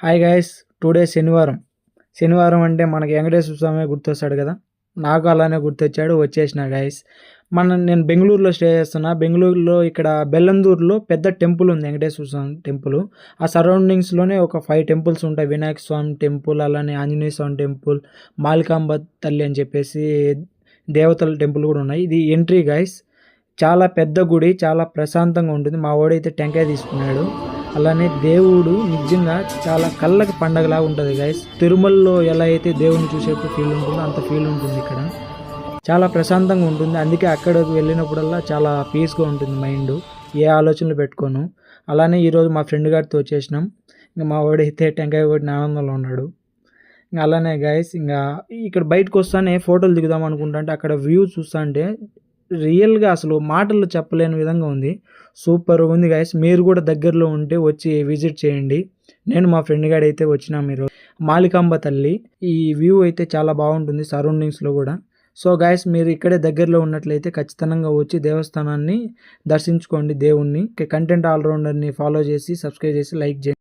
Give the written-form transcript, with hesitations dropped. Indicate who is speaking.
Speaker 1: Hi guys, today శనివారం అంటే మనకి వెంకటేశ్వర స్వామి గుర్తొస్తాడు కదా. నాకు అలానే గుర్తొచ్చాడు, వచ్చేసిన గైస్. నేను బెంగళూరులో స్టే చేస్తున్నా. బెంగళూరులో ఇక్కడ బెల్లందూరులో పెద్ద టెంపుల్ ఉంది, వెంకటేశ్వర స్వామి టెంపుల్. ఆ సరౌండింగ్స్లోనే ఒక 5 టెంపుల్స్ ఉంటాయి. వినాయక స్వామి టెంపుల్, అలానే ఆంజనేయ స్వామి టెంపుల్, మాలికాంబ తల్లి అని చెప్పేసి దేవతల టెంపుల్ కూడా ఉన్నాయి. ఇది ఎంట్రీ గైస్. చాలా పెద్ద గుడి, చాలా ప్రశాంతంగా ఉంటుంది. మా వాడైతే టెంకాయ తీసుకున్నాడు. అలానే దేవుడు నిజంగా చాలా కళ్ళకి పండగలాగా ఉంటుంది గైస్. తిరుమలలో ఎలా అయితే దేవుడిని చూసేప్పుడు ఫీల్ ఉంటుందో అంత ఫీల్ ఉంటుంది ఇక్కడ. చాలా ప్రశాంతంగా ఉంటుంది. అందుకే అక్కడికి వెళ్ళినప్పుడల్లా చాలా పీస్గా ఉంటుంది మైండ్. ఏ ఆలోచనలు పెట్టుకోను. అలానే ఈరోజు మా ఫ్రెండ్ గారితో వచ్చేసినాం. ఇంకా మా వాడైతే టెంకాయ కొట్టిన ఆనందంలో ఉన్నాడు. ఇంకా అలానే గైస్, ఇంకా ఇక్కడ బయటకు వస్తానే ఫోటోలు దిగుదాం అనుకుంటా. అక్కడ వ్యూ చూస్తుంటే రియల్గా అసలు మాటల్లో చెప్పలేని విధంగా ఉంది. సూపర్ ఉంది గైస్. మీరు కూడా దగ్గరలో ఉంటే వచ్చి విజిట్ చేయండి. నేను మా ఫ్రెండ్ గారు అయితే వచ్చినాం మీరు. మాలికాంబ తల్లి ఈ వ్యూ అయితే చాలా బాగుంటుంది సరౌండింగ్స్లో కూడా. సో గైస్, మీరు ఇక్కడే దగ్గరలో ఉన్నట్లయితే ఖచ్చితంగా వచ్చి దేవస్థానాన్ని దర్శించుకోండి దేవుణ్ణి. కంటెంట్ ఆల్రౌండర్ని ఫాలో చేసి సబ్స్క్రైబ్ చేసి లైక్ చేయండి.